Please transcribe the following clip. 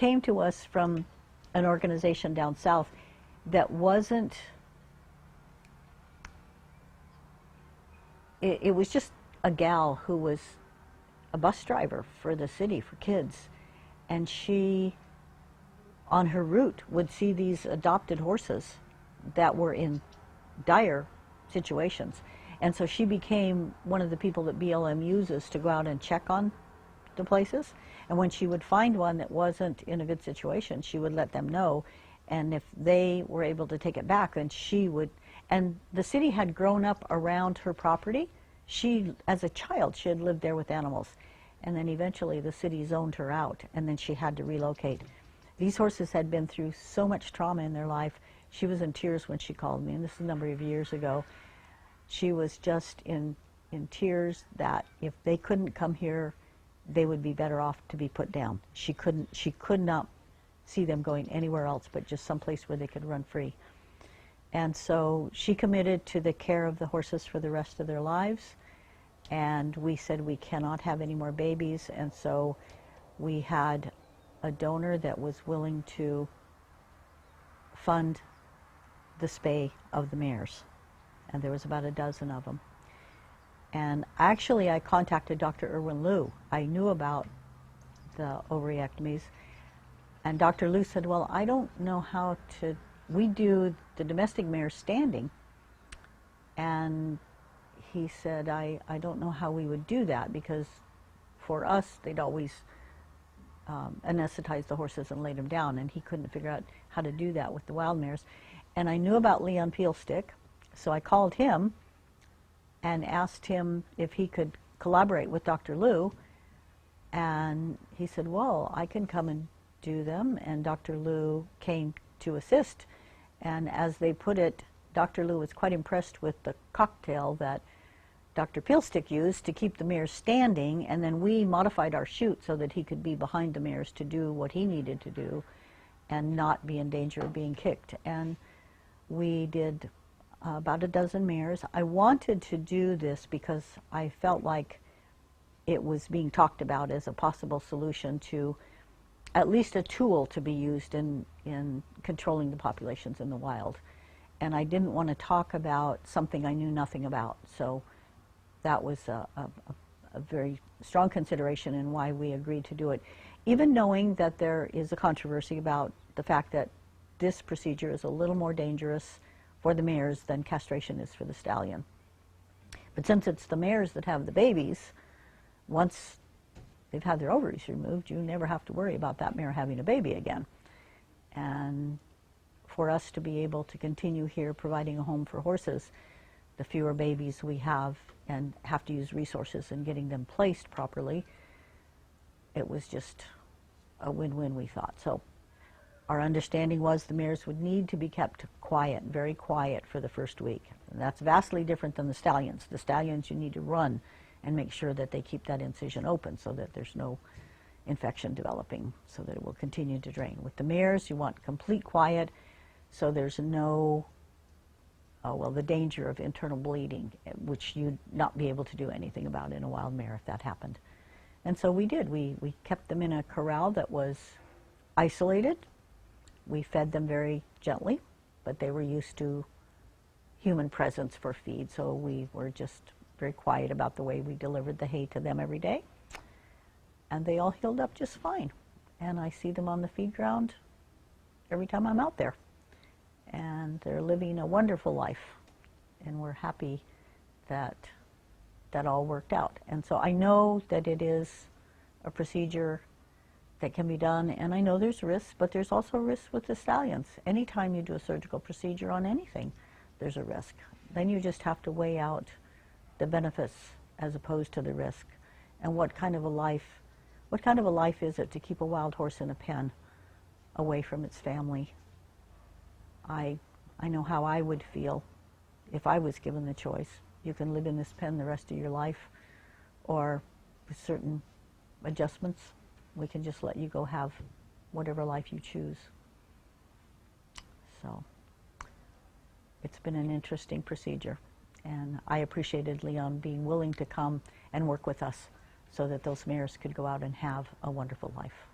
came to us from an organization down south that wasn't, it was just a gal who was a bus driver for the city for kids, and she, on her route, would see these adopted horses that were in dire situations. And so she became one of the people that BLM uses to go out and check on the places. And when she would find one that wasn't in a good situation, she would let them know. And if they were able to take it back, then she would. And the city had grown up around her property. She, as a child, she had lived there with animals. And then eventually the city zoned her out, and then she had to relocate. These horses had been through so much trauma in their life. She was in tears when she called me, and this is a number of years ago. She was just in tears that if they couldn't come here, they would be better off to be put down. She could not see them going anywhere else but just someplace where they could run free. And so she committed to the care of the horses for the rest of their lives. And we said we cannot have any more babies. And so we had a donor that was willing to fund the spay of the mares. And there was about a dozen of them. And actually I contacted Dr. Irwin Liu. I knew about the ovariectomies. And Dr. Liu said, well, I don't know how to, we do the domestic mares standing. And he said, I don't know how we would do that, because for us, they'd always anesthetize the horses and lay them down, and he couldn't figure out how to do that with the wild mares. And I knew about Leon Peelstick, so I called him and asked him if he could collaborate with Dr. Liu, and he said, well, I can come and do them, and Dr. Liu came to assist. And as they put it, Dr. Liu was quite impressed with the cocktail that Dr. Peelstick used to keep the mares standing, and then we modified our chute so that he could be behind the mares to do what he needed to do and not be in danger of being kicked. And we did about a dozen mares. I wanted to do this because I felt like it was being talked about as a possible solution to, at least a tool to be used in controlling the populations in the wild. And I didn't want to talk about something I knew nothing about. So that was a very strong consideration in why we agreed to do it, even knowing that there is a controversy about the fact that this procedure is a little more dangerous for the mares than castration is for the stallion. But since it's the mares that have the babies, once they've had their ovaries removed, you never have to worry about that mare having a baby again. And for us to be able to continue here providing a home for horses, the fewer babies we have and have to use resources in getting them placed properly, it was just a win-win, we thought. So our understanding was the mares would need to be kept quiet, very quiet for the first week. And that's vastly different than the stallions. The stallions, you need to run and make sure that they keep that incision open so that there's no infection developing, so that it will continue to drain. With the mares, you want complete quiet so there's no the danger of internal bleeding, which you'd not be able to do anything about in a wild mare if that happened. And so we did. We kept them in a corral that was isolated. We fed them very gently, but they were used to human presence for feed, so we were just very quiet about the way we delivered the hay to them every day. And they all healed up just fine. And I see them on the feed ground every time I'm out there. And they're living a wonderful life, and we're happy that that all worked out. And so I know that it is a procedure that can be done, and I know there's risks, but there's also risks with the stallions. Anytime you do a surgical procedure on anything, there's a risk. Then you just have to weigh out the benefits as opposed to the risk, and what kind of a life is it to keep a wild horse in a pen away from its family. I know how I would feel if I was given the choice. You can live in this pen the rest of your life, or with certain adjustments, we can just let you go have whatever life you choose. So it's been an interesting procedure, and I appreciated Leon being willing to come and work with us so that those mares could go out and have a wonderful life.